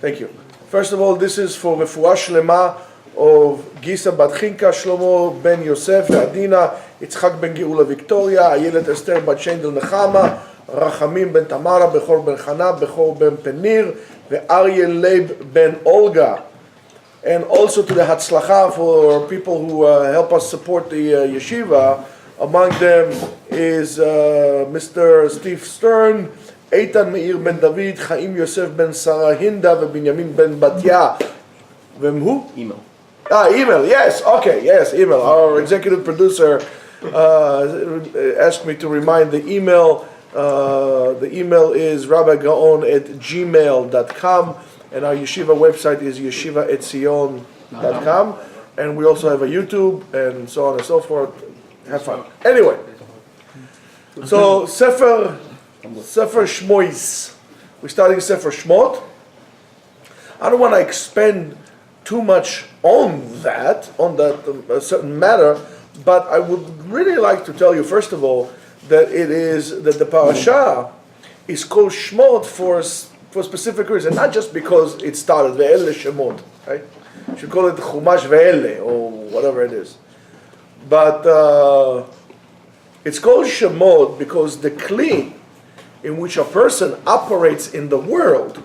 Thank you. First of all, this is for Refuah Shlema of Gisa Bat Chinka, Shlomo Ben Yosef, Adina, Yitzchak Ben Geula Victoria, Ayelet Esther Bat Shendel Nechama, Rachamim Ben Tamara, Bechor Ben Chana, Bechor Ben Penir, Aryeh Leib Ben Olga. And also to the Hatzlacha for people who help us support the Yeshiva. Among them is Mr. Steve Stern, Eitan Meir Ben David, Chaim Yosef Ben Sarah Hinda, Benjamin Ben Batya. Who? Email. Email, yes, okay, yes, email. Our executive producer asked me to remind the email. The email is rabbigaon@gmail.com, and our yeshiva website is yeshiva.etzion.com, and we also have a YouTube, and so on and so forth. Have fun. Anyway, so Sefer Shmois. We're starting Sefer Shemot. I don't want to expend too much on that certain matter, but I would really like to tell you, first of all, that the parasha is called Shemot for specific reason, not just because it started Ve'ele Shemot, right? You should call it Chumash Ve'ele or whatever it is. But it's called Shemot because the kli in which a person operates in the world,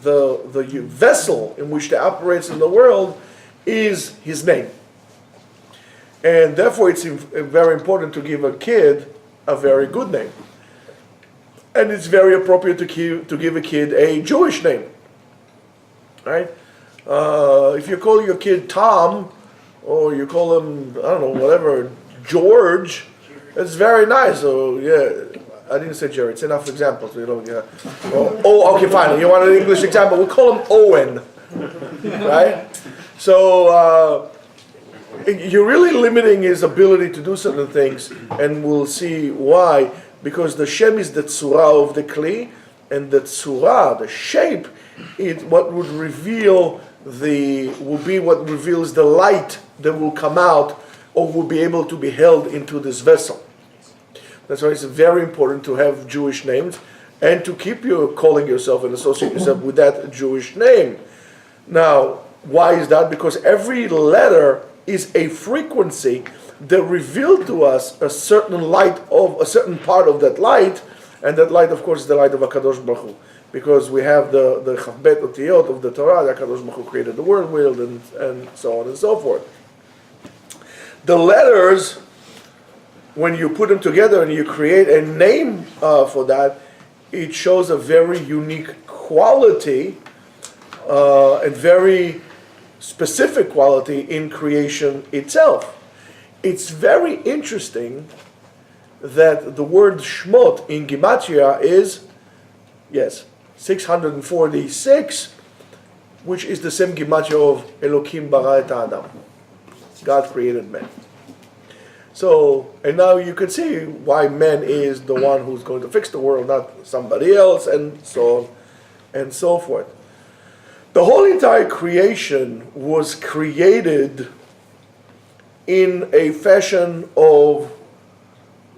the vessel in which he operates in the world, is his name. And therefore it's very important to give a kid a very good name. And it's very appropriate to give a kid a Jewish name. Right? If you call your kid Tom, or you call him, I don't know, whatever, George, it's very nice. So yeah, I didn't say Jerry, it's enough examples. So you don't get. Okay, fine. You want an English example? We'll call him Owen. Right? So you're really limiting his ability to do certain things, and we'll see why. Because the Shem is the tzura of the kli, and the tzura, the shape, is what would reveal will be what reveals the light that will come out or will be able to be held into this vessel. That's why it's very important to have Jewish names and to keep you calling yourself and associate yourself with that Jewish name. Now, why is that? Because every letter is a frequency that revealed to us a certain light of a certain part of that light, and that light, of course, is the light of HaKadosh Baruch Hu. Because we have the Chavbet Otiyot of the Torah, that HaKadosh Baruch Hu created the world and so on and so forth. The letters, when you put them together and you create a name for that, it shows a very unique quality and very specific quality in creation itself. It's very interesting that the word Shmot in Gematria is, 646, which is the same Gematria of Elokim bara et Adam. God created man. So, and now you can see why man is the one who's going to fix the world, not somebody else, and so on and so forth. The whole entire creation was created in a fashion of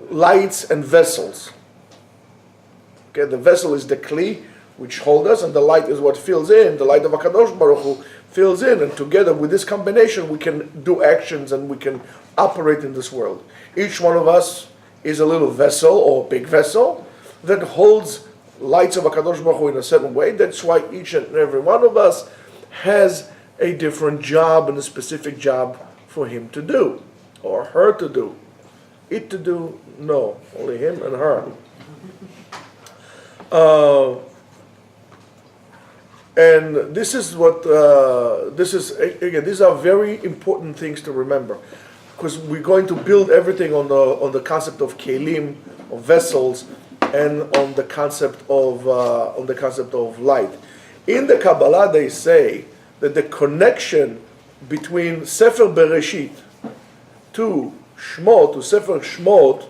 lights and vessels. Okay, the vessel is the kli, which holds us, and the light is what fills in. The light of HaKadosh Baruch Hu fills in, and together with this combination, we can do actions and we can operate in this world. Each one of us is a little vessel or big vessel that holds lights of HaKadosh Baruch Hu in a certain way. That's why each and every one of us has a different job and a specific job for him to do, or her to do. It to do, no, only him and her. And this is what, again, these are very important things to remember, because we're going to build everything on the concept of kelim, of vessels, and on the concept of light. In the Kabbalah, they say that the connection between Sefer Bereshit to Shemot, to Sefer Shemot,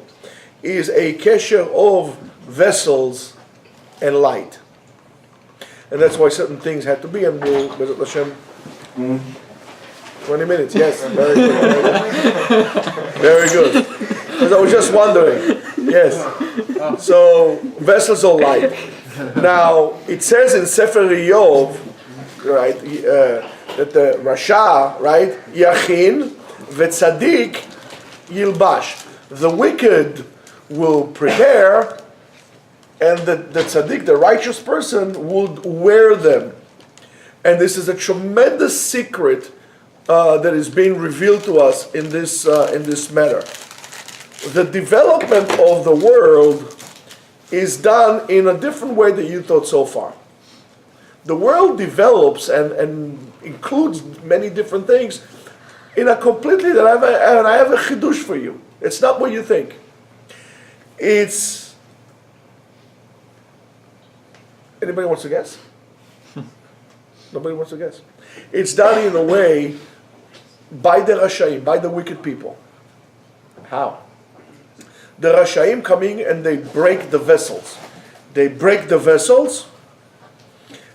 is a kesher of vessels and light. And that's why certain things had to be, and we'll, Bezat Hashem, 20 minutes, yes, very good. Very good. Because I was just wondering, yes. So, vessels of light. Now, it says in Sefer Yov, right, that the Rasha, right, Yachin v'tzadik yilbash. The wicked will prepare, and the tzaddik, the righteous person, would wear them. And this is a tremendous secret that is being revealed to us in this matter. The development of the world is done in a different way than you thought so far. The world develops and includes many different things in a completely, and I have a chidush for you. It's not what you think. It's, anybody wants to guess? Nobody wants to guess. It's done in a way by the Rashaim, by the wicked people. How? The Rashaim come in and they break the vessels. They break the vessels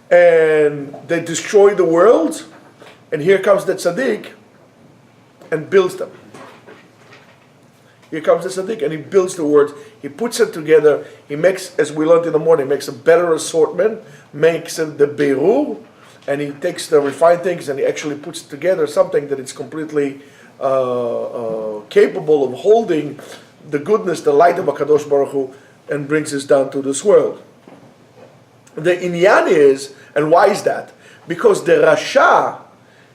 and they destroy the world, and here comes the tzaddik and builds them. Here comes the tzaddik and he builds the world. He puts it together. He makes, as we learned in the morning, makes a better assortment, makes the berur, and he takes the refined things and he actually puts together something that is completely capable of holding the goodness, the light of HaKadosh Baruch Hu, and brings us down to this world. The inyan is, and why is that? Because the Rasha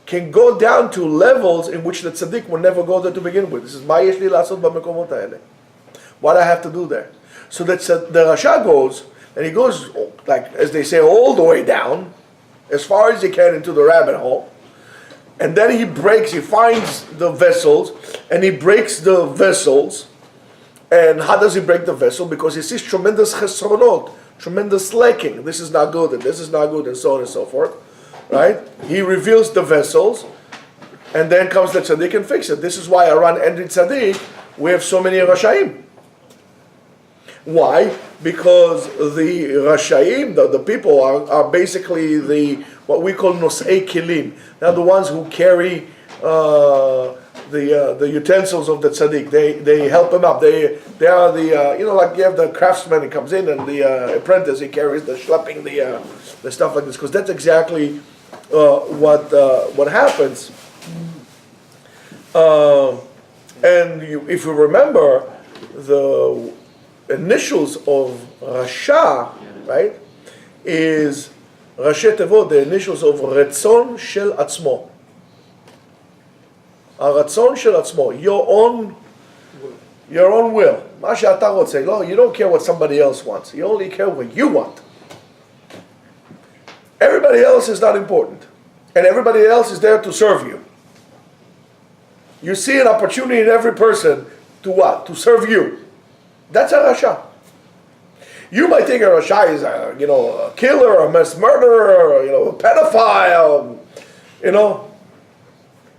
can go down to levels in which the tzaddik will never go there to begin with. This is מה יש לי לעשות במקומות האלה. What I have to do there. So that the Rasha goes, and he goes, like as they say, all the way down, as far as he can into the rabbit hole, and then he finds the vessels, and he breaks the vessels. And how does he break the vessel? Because he sees tremendous chesronot, tremendous lacking. This is not good, and this is not good, and so on and so forth. Right? He reveals the vessels, and then comes the tzaddik and fixes it. This is why around Endri Tzaddik we have so many Rashaim. Why? Because the Rashaim, the people, are basically what we call Nosei Kilim. They're the ones who carry the utensils of the tzaddik. They help him up. They are the like you have the craftsman who comes in, and the apprentice, he carries the schlepping the stuff like this, because that's exactly what happens. And if you remember, the initials of Rasha, right, is Rashi Tevot, the initials of Retzon Shel Atzmo. Ratzon Shel Atzmo, your own will. מה שאתה רוצה. No, you don't care what somebody else wants. You only care what you want. Everybody else is not important. And everybody else is there to serve you. You see an opportunity in every person to what? To serve you. That's a Rasha. You might think a Rasha is a killer, a mass murderer, a pedophile,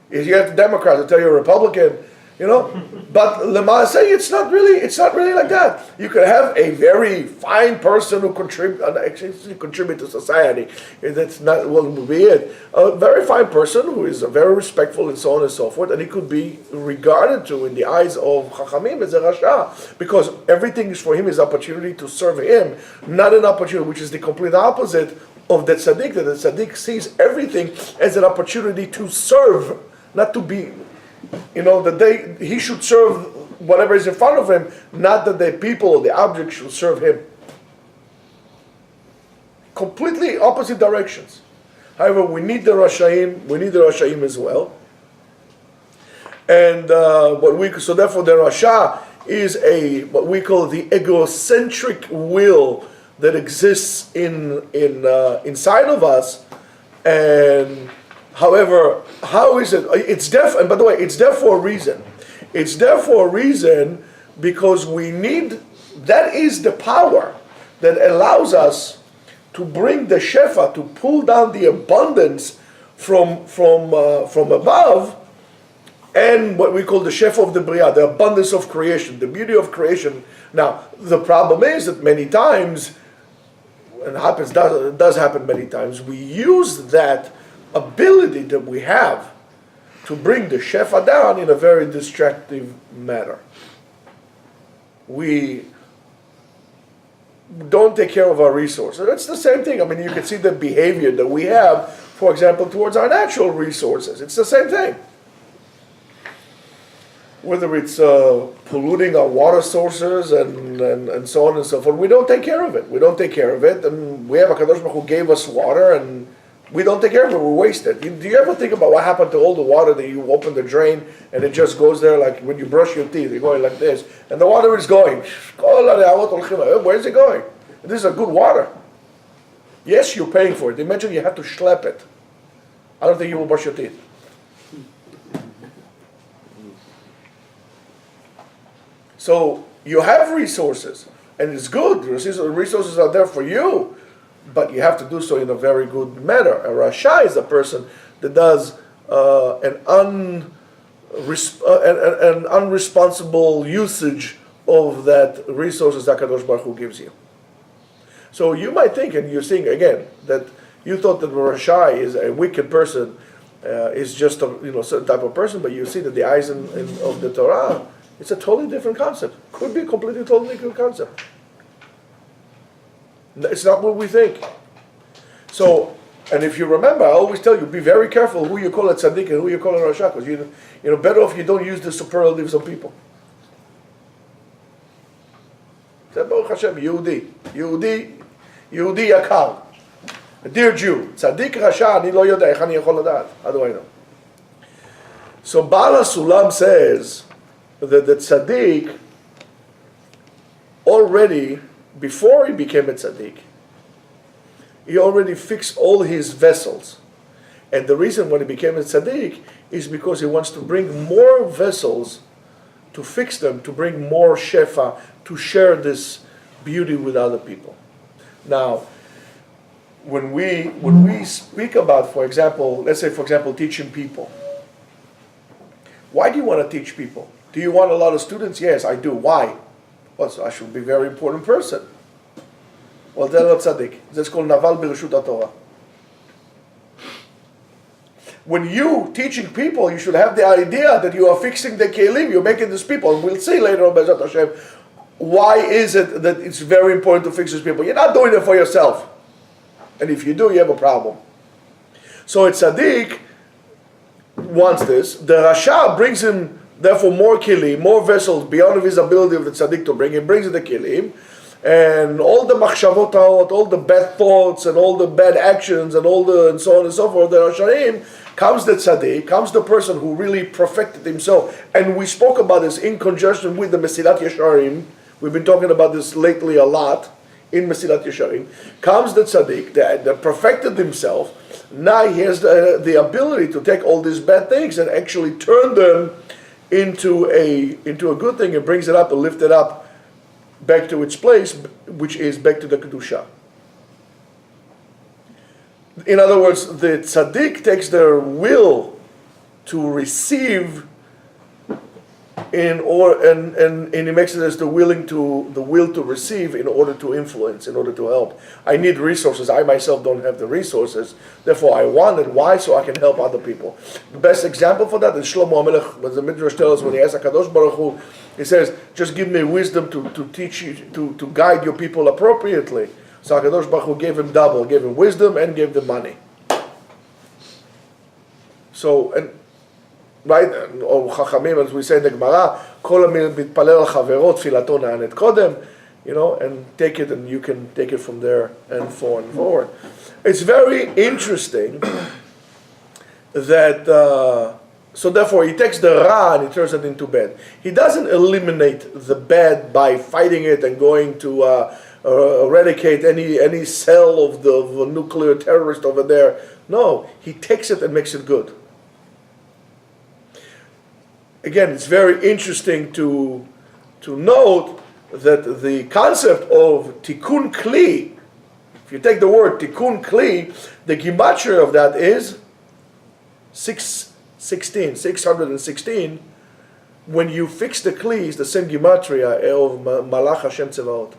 If you have the Democrats, they'll tell you a Republican, But L'maaseh, it's not really like that. You could have a very fine person who contribute to society. That's not what will be it. A very fine person who is very respectful and so on and so forth, and he could be regarded to in the eyes of Chachamim as a Rasha, because everything is for him is opportunity to serve him, not an opportunity which is the complete opposite of the tzaddik. That the tzaddik sees everything as an opportunity to serve, not to be. That he should serve whatever is in front of him, not that the people or the object should serve him. Completely opposite directions. However, we need the Rashaim as well. And so therefore the Rasha is what we call the egocentric will that exists inside of us. And however, how is it? It's deaf, and by the way, it's there for a reason. It's there for a reason because we need. That is the power that allows us to bring the shefa, to pull down the abundance from above, and what we call the shefa of the bria, the abundance of creation, the beauty of creation. Now, the problem is that many times, and it does happen many times, we use that ability that we have to bring the shefa down in a very destructive manner. don't take care of our resources. It's the same thing. I mean, you can see the behavior that we have, for example, towards our natural resources. It's the same thing. Whether it's polluting our water sources and so on and so forth, we don't take care of it. We don't take care of it, and we have a Kadosh Baruch Hu gave us water, and we don't take care of it. We waste it. Do you ever think about what happened to all the water that you open the drain and it just goes there, like when you brush your teeth, you're going like this, and the water is going. Where is it going? This is a good water. Yes, you're paying for it. Imagine you have to schlep it. I don't think you will brush your teeth. So you have resources, and it's good. The resources are there for you, but you have to do so in a very good manner. A Rasha is a person that does an unresponsible usage of that resources that Kadosh Baruch Hu gives you. So you might think, and you're seeing again, that you thought that the Rasha is a wicked person, is just a certain type of person, but you see that the eyes of the Torah, it's a totally different concept. Could be a completely, totally different concept. It's not what we think. So, and if you remember, I always tell you, be very careful who you call a tzaddik and who you call a rasha, because better off you don't use the superlatives on people. Baruch Hashem, Yehudi yakar. Dear Jew, tzaddik rasha, ani lo yoda, ech ani yachol ladat. How do I know? So Baal HaSulam says that the tzaddik already, before he became a tzaddik, he already fixed all his vessels. And the reason when he became a tzaddik is because he wants to bring more vessels, to fix them, to bring more shefa, to share this beauty with other people. Now, when we speak about, for example, let's say, for example, teaching people. Why do you want to teach people? Do you want a lot of students? Yes, I do. Why? Well, so I should be a very important person. Well, that's not tzaddik. That's called naval b'reshut HaTorah. When you teaching people, you should have the idea that you are fixing the kelim, you're making these people, and we'll see later on, Be'ezrat Hashem, why is it that it's very important to fix these people? You're not doing it for yourself. And if you do, you have a problem. So a tzaddik wants this. The rasha brings him, therefore, more kelim, more vessels beyond his ability of the tzaddik to bring. He brings the kelim, and all the machshavot ha'ot, all the bad thoughts, and all the bad actions, and and so on and so forth, the rashaim, comes the tzaddik, comes the person who really perfected himself. And we spoke about this in conjunction with the Mesilat Yesharim. We've been talking about this lately a lot in Mesilat Yesharim. Comes the tzaddik that perfected himself. Now he has the ability to take all these bad things and actually turn them into a good thing, and brings it up and lift it up back to its place, which is back to the Kedusha. In other words, the tzaddik takes their will to receive and he makes it as the will to receive in order to influence, in order to help. I need resources. I myself don't have the resources. Therefore, I want it. Why? So I can help other people. The best example for that is Shlomo HaMelech, when the Midrash tells us, when he asks HaKadosh Baruch Hu, he says, just give me wisdom to teach you, to guide your people appropriately. So HaKadosh Baruch Hu gave him double, gave him wisdom and gave them money. So, and right, or Chachamim, as we say in the Gemara, Kol mitpalel al chavero tfilato na'anet kodem, and take it, and you can take it from there and forward. It's very interesting that, so therefore he takes the ra and he turns it into bad. He doesn't eliminate the bad by fighting it and going to eradicate any cell of the nuclear terrorist over there. No, he takes it and makes it good. Again, it's very interesting to note that the concept of tikkun kli, if you take the word tikkun kli, the gematria of that is 616. When you fix the kli, it's the same gematria of Malach Hashem Tzevaot.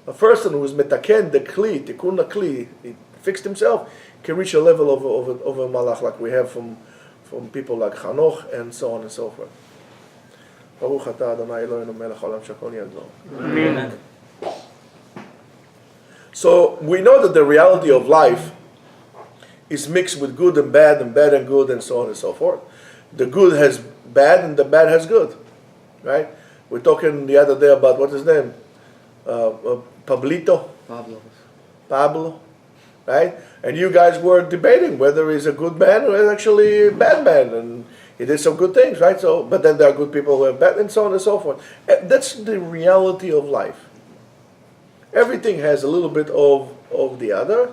A person who is metaken the kli, tikkun kli, he fixed himself, can reach a level of a malach like we have from people like Chanoch and so on and so forth. ברוך אתה אדוני אלוהינו מלך העולם שהכל נהיה בדברו. Amen. So we know that the reality of life is mixed with good and bad and good and so on and so forth. The good has bad and the bad has good, right? We're talking the other day about, what's his name? Pablo, right? And you guys were debating whether he's a good man or he's actually a bad man, and he did some good things, right? So, but then there are good people who are bad, and so on and so forth. That's the reality of life. Everything has a little bit of the other,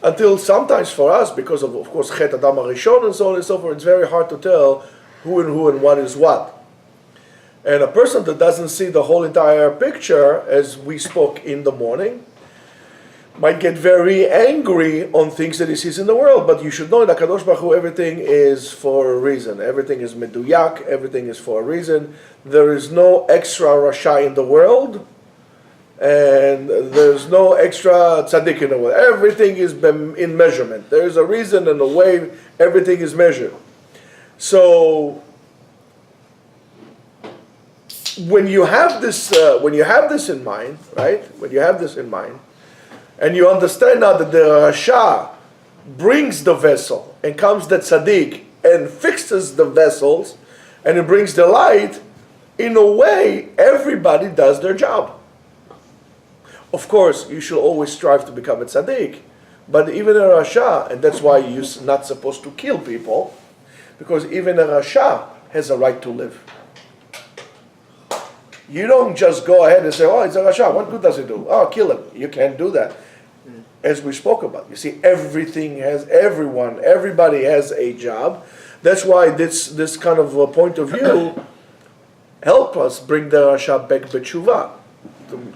until sometimes for us, because of course, Chet Adam HaRishon and so on and so forth, it's very hard to tell who and what is what. And a person that doesn't see the whole entire picture, as we spoke in the morning, might get very angry on things that he sees in the world. But you should know that Kadosh Baruch Hu, everything is for a reason. Everything is meduyak, everything is for a reason. There is no extra Rasha in the world, and there's no extra tzaddik in the world. Everything is in measurement. There is a reason and a way everything is measured. So when you have this in mind, right? When you have this in mind, and you understand now that the Rasha brings the vessel, and comes the tzaddik and fixes the vessels, and it brings the light, in a way, everybody does their job. Of course, you should always strive to become a tzaddik, but even a Rasha, and that's why you're not supposed to kill people, because even a Rasha has a right to live. You don't just go ahead and say, oh, it's a Rasha, what good does it do? Oh, kill him. You can't do that. As we spoke about. You see, everybody has a job. That's why this kind of point of view help us bring the Rasha back b'tshuva,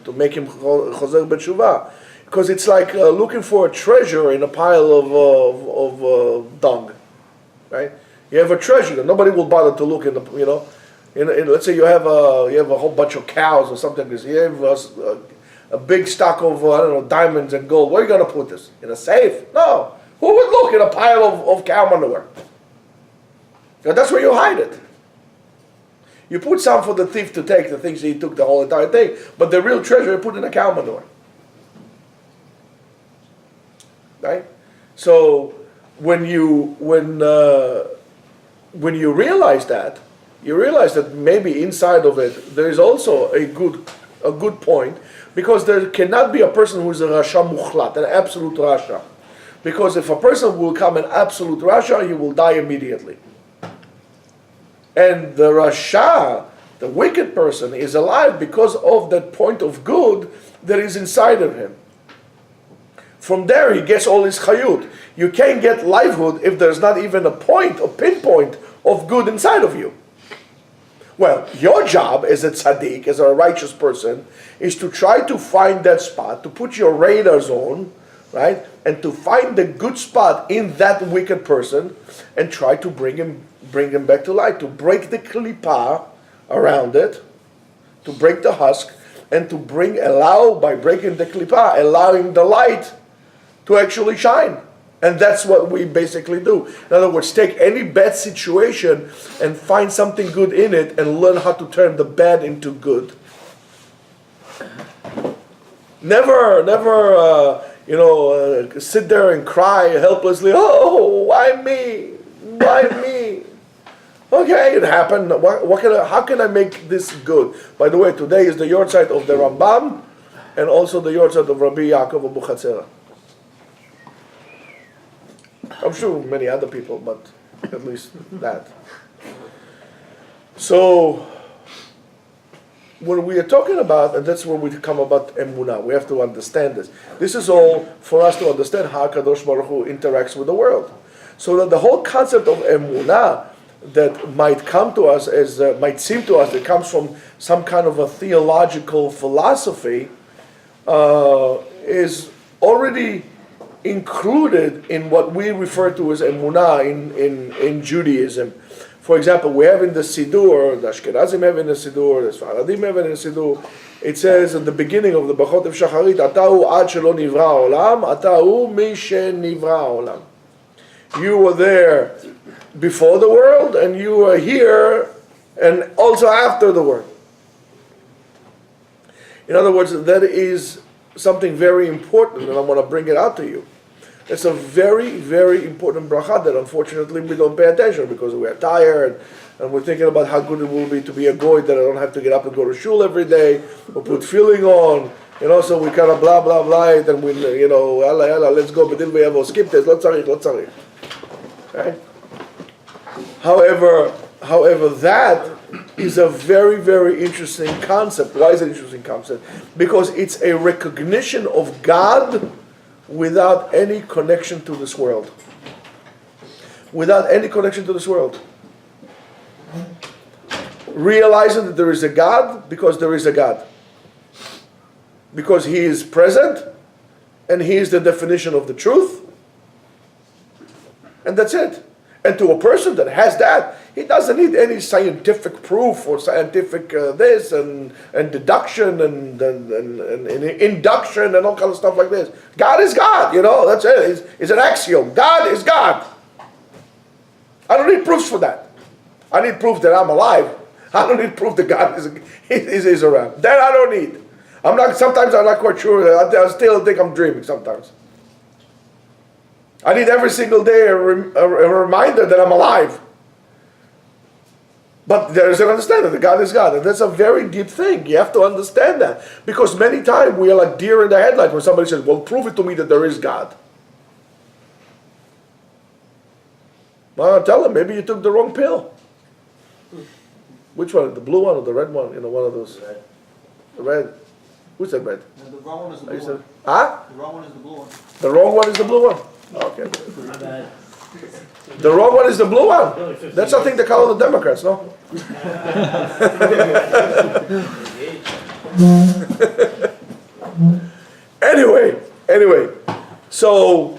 to make him chozer b'tshuva. Because it's like looking for a treasure in a pile of dung, right? You have a treasure that nobody will bother to look in the, let's say you have a whole bunch of cows or something. You have a big stock of diamonds and gold. Where are you going to put this? In a safe? No. Who would look in a pile of cow manure? That's where you hide it. You put some for the thief to take the things that he took the whole entire thing, but the real treasure you put in a cow manure. Right? So when you realize that, you realize that maybe inside of it there is also a good point, because there cannot be a person who is a Rasha Muchlat, an absolute Rasha. Because if a person will come an absolute Rasha, he will die immediately. And the Rasha, the wicked person, is alive because of that point of good that is inside of him. From there he gets all his chayut. You can't get livelihood if there's not even a pinpoint of good inside of you. Well, your job as a tzaddik, as a righteous person, is to try to find that spot, to put your radars on, right? And to find the good spot in that wicked person and try to bring him back to light, to break the klipa around it, to break the husk, and to by breaking the klipa, allowing the light to actually shine. And that's what we basically do. In other words, take any bad situation and find something good in it and learn how to turn the bad into good. Never, sit there and cry helplessly, oh, why me? Why me? Okay, it happened. How can I make this good? By the way, today is the yortzeit of the Rambam and also the yortzeit of Rabbi Yaakov Abuchatzera. I'm sure many other people, but at least that. So, when we are talking about, and that's where we come about emunah, we have to understand this. This is all for us to understand how Kadosh Baruch Hu interacts with the world. So that the whole concept of emunah that might come to us might seem to us, that comes from some kind of a theological philosophy, is already included in what we refer to as emunah in Judaism. For example, we have in the Siddur, the Ashkenazim have in the Siddur, the Sfaradim have in the Siddur, it says at the beginning of the Bachot of Shacharit, Atahu ad shelo nivra olam, Atahu mi shenivra olam. You were there before the world, and you are here and also after the word. In other words, that is something very important, and I want to bring it out to you. It's a very, very important bracha that unfortunately we don't pay attention because we are tired and we're thinking about how good it will be to be a goy that I don't have to get up and go to shul every day or put feeling on. So we kind of blah, blah, blah, it, and we, yalla, yalla, let's go, but then we have to skip this, not tzarich. Right? However, that is a very, very interesting concept. Why is it an interesting concept? Because it's a recognition of God without any connection to this world. Without any connection to this world. Realizing that there is a God because there is a God. Because He is present and He is the definition of the truth. And that's it. And to a person that has that, he doesn't need any scientific proof or scientific this and deduction and induction and all kind of stuff like this. God is God, that's it. It's an axiom. God is God. I don't need proofs for that. I need proof that I'm alive. I don't need proof that God is around. That I don't need. Sometimes I'm not quite sure. I still think I'm dreaming sometimes. I need every single day a reminder that I'm alive. But there is an understanding that God is God. And that's a very deep thing. You have to understand that. Because many times we are like deer in the headlights when somebody says, well, prove it to me that there is God. Well, tell them, maybe you took the wrong pill. Which one? The blue one or the red one? One of those. Red. The red. Who said red? No, the wrong one is the blue one. Huh? The wrong one is the blue one. The wrong one is the blue one? Okay. The wrong one is the blue one. That's I think they call the Democrats, no? Anyway, so,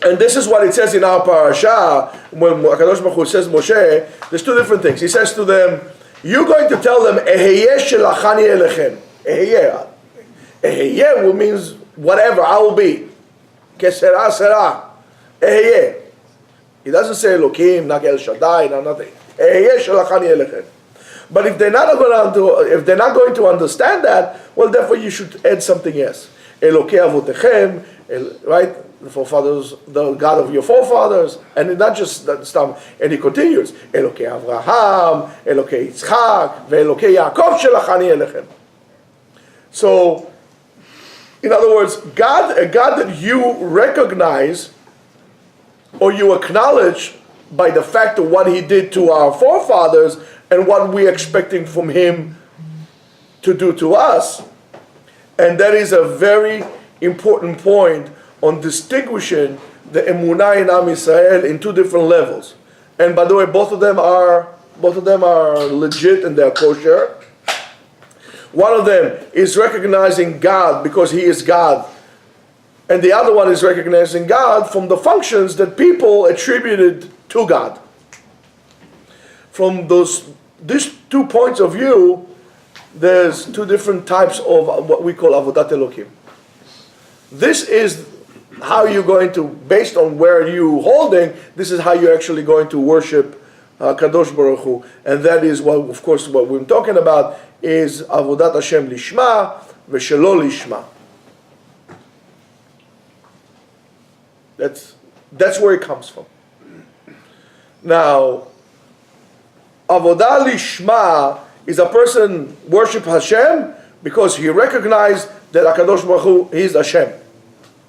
and this is what it says in our parasha when HaKadosh Baruch Hu says Moshe. There's two different things. He says to them, you're going to tell them Eheyeh shelachani elechem. Eheyeh means whatever, I will be. Kesera sera. Eheyeh. He doesn't say Elokim, not El Shaddai, not nothing. Eheyeh shelachani elechem. But if they're not going to understand that, well, therefore you should add something else. Elokei avotechem, right? The forefathers, the God of your forefathers, and not just that stuff. And he continues, Elokei Avraham, Elokei Yitzchak, ve'Elokei Yaakov shelachani elechem. So, in other words, a God that you recognize or you acknowledge by the fact of what He did to our forefathers and what we're expecting from Him to do to us. And that is a very important point on distinguishing the Emunah in Am Yisrael in two different levels. And by the way, both of them are legit and they're kosher. One of them is recognizing God because He is God. And the other one is recognizing God from the functions that people attributed to God. From these 2 points of view, there's two different types of what we call Avodat Elokim. This is how you're going to, based on where you're holding, this is how you're actually going to worship Kadosh Baruch Hu. And that is what, of course, what we're talking about is Avodat Hashem Lishma V'Shelo Lishma. That's where it comes from. Now, Avodah Lishma is a person worship Hashem because he recognized that HaKadosh Baruch Hu is Hashem.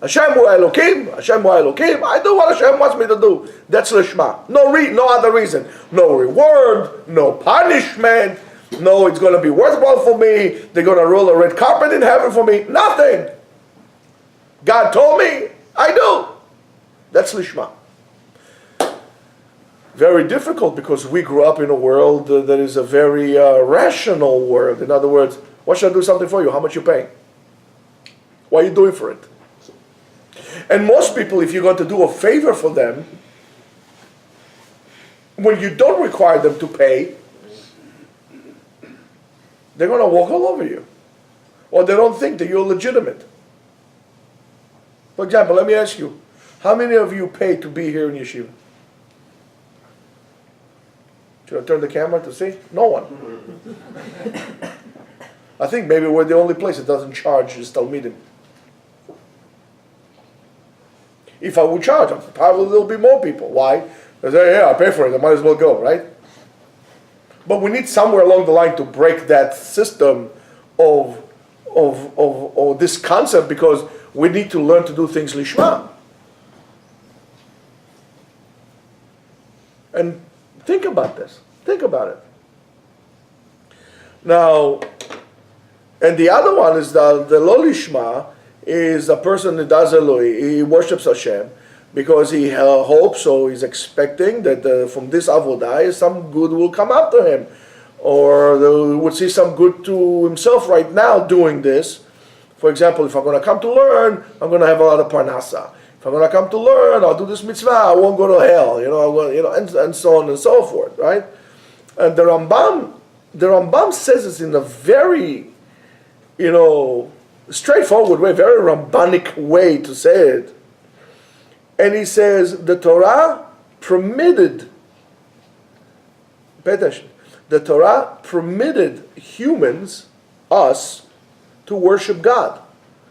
Hashem hu Elokim, Hashem hu Elokim. I do what Hashem wants me to do. That's Lishma. No other reason. No reward, no punishment, no it's going to be worthwhile for me, they're going to roll a red carpet in heaven for me. Nothing. God told me, I do. That's Lishma. Very difficult because we grew up in a world that is a very rational world. In other words, what should I do something for you? How much you paying? What are you doing for it? And most people, if you're going to do a favor for them, when you don't require them to pay, they're going to walk all over you. Or they don't think that you're legitimate. For example, let me ask you, how many of you pay to be here in Yeshiva? Should I turn the camera to see? No one. I think maybe we're the only place that doesn't charge this Talmidim. If I would charge, probably there'll be more people. Why? Because I pay for it, I might as well go, right? But we need somewhere along the line to break that system of this concept, because we need to learn to do things lishma. And think about this. Think about it. Now, and the other one is the lo lishma is a person that does Eloi. He worships Hashem because he hopes, or he's expecting that from this avodah some good will come after him, or he would see some good to himself right now doing this. For example, if I'm going to come to learn, I'm going to have a lot of parnasa. If I'm going to come to learn, I'll do this mitzvah. I won't go to hell. And so on and so forth, right? And the Rambam says this in a very, straightforward way, very Rambanic way to say it. And he says the Torah permitted, pay attention, the Torah permitted humans, us, to worship God.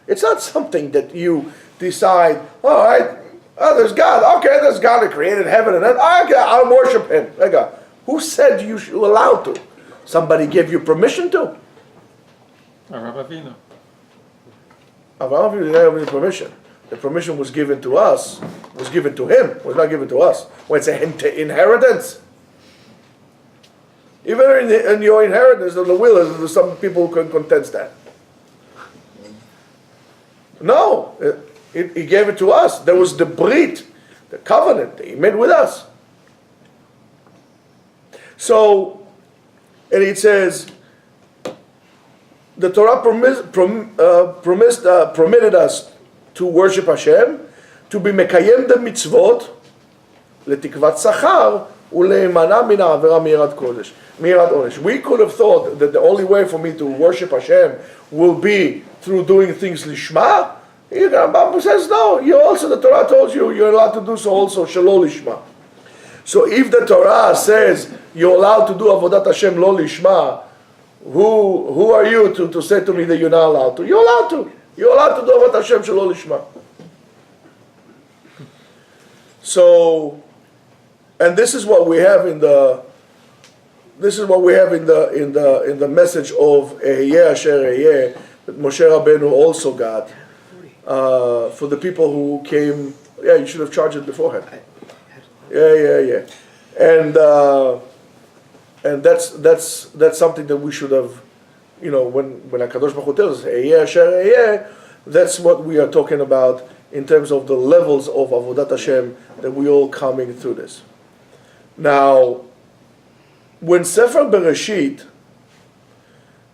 It's not something that you decide, all right, there's God, okay, there's God that created heaven and earth, okay, I'll worship him. Who said you should allow to? Somebody gave you permission to? Avraham Avinu. Avraham Avinu didn't have any permission. The permission was given to us, was given to him, was not given to us. When it's an inheritance. Even in your inheritance, in the will, some people can contest that. No, he gave it to us. There was the brit, the covenant that he made with us. So, and it says, the Torah permitted us to worship Hashem, to be mekayem the mitzvot, letikvat sachar, uleimana min ha'avera mirat kodesh, mirat onesh. We could have thought that the only way for me to worship Hashem will be through doing things lishma. The Rambam says no. The Torah told you you're allowed to do so also shelo lishma. So if the Torah says you're allowed to do avodat Hashem lo lishma, who are you to say to me that you're not allowed to? You're allowed to. You're allowed to do avodat Hashem shelo lishma. So, and this is what we have in the message of Ehyeh Asher Ehyeh that Moshe Rabbeinu also got for the people who came. Yeah, you should have charged it beforehand. Yeah. And that's something that we should have, when HaKadosh Baruch Hu tells us Ehyeh Asher Ehyeh, that's what we are talking about in terms of the levels of Avodat Hashem that we all coming through this. Now, when Sefer Bereshit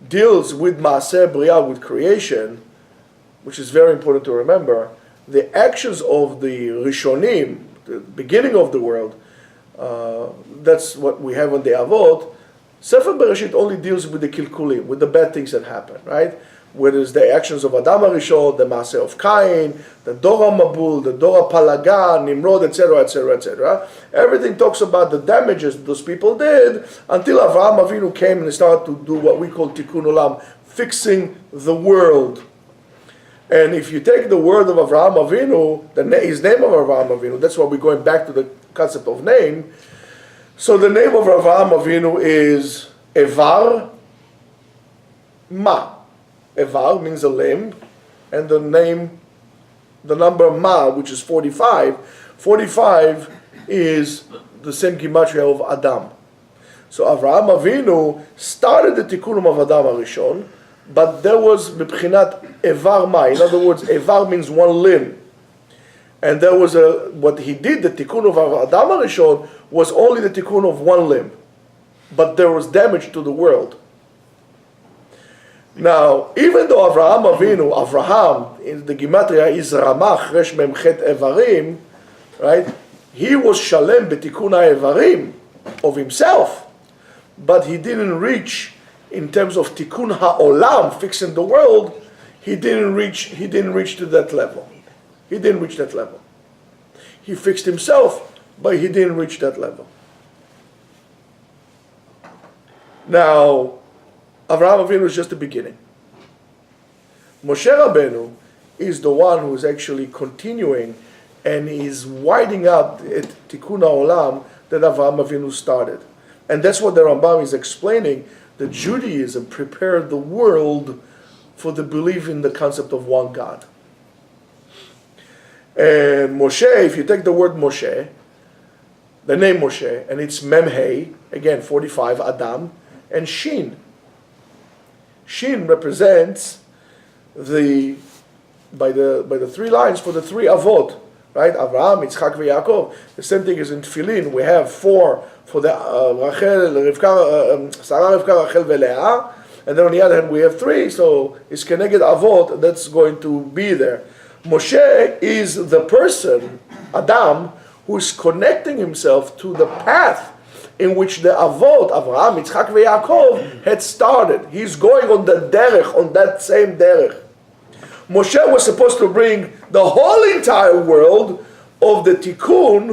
deals with Maaseh Bria, with creation, which is very important to remember, the actions of the Rishonim, the beginning of the world, that's what we have on the Avot. Sefer Bereshit only deals with the Kilkulim, with the bad things that happen, right? Whether it's the actions of Adam HaRishon, the Maaseh of Cain, the Dora Mabul, the Dora Palaga, Nimrod, etc., etc., etc. Everything talks about the damages those people did until Avraham Avinu came and started to do what we call Tikkun Olam, fixing the world. And if you take the word of Avraham Avinu, his name of Avraham Avinu, that's why we're going back to the concept of name. So the name of Avraham Avinu is Evar Ma. Evar means a limb, and the number Ma, which is 45. 45 is the same gematria of Adam. So Avraham Avinu started the tikkunim of Adam HaRishon, but there was b'pchinat Evar Ma. In other words, Evar means one limb. And there was what he did, the tikkun of Adam HaRishon, was only the tikkun of one limb. But there was damage to the world. Now, even though Avraham, in the Gematria is Ramach, Resh Mem Chet Evarim, right? He was Shalem B'Tikkun HaEvarim of himself, but he didn't reach, in terms of Tikkun HaOlam, fixing the world, he didn't reach to that level. He didn't reach that level. He fixed himself, but he didn't reach that level. Now, Avraham Avinu is just the beginning. Moshe Rabbeinu is the one who is actually continuing and is winding up at Tikkun HaOlam that Avraham Avinu started. And that's what the Rambam is explaining, that Judaism prepared the world for the belief in the concept of one God. And Moshe, if you take the word Moshe, the name Moshe, and it's Memhei, again 45, Adam, and Shin. Shin represents by the three lines for the three Avot, right? Avraham, Yitzchak, and Yaakov. The same thing is in Tefillin. We have 4 for the Rachel, Rivka, Sarah, Rivka, Rachel, Leah, and then on the other hand we have 3. So it's Keneged Avot that's going to be there. Moshe is the person, Adam, who is connecting himself to the path in which the Avot, Avraham, Yitzchak, and Yaakov had started. He's going on the derech, on that same derech. Moshe was supposed to bring the whole entire world of the tikkun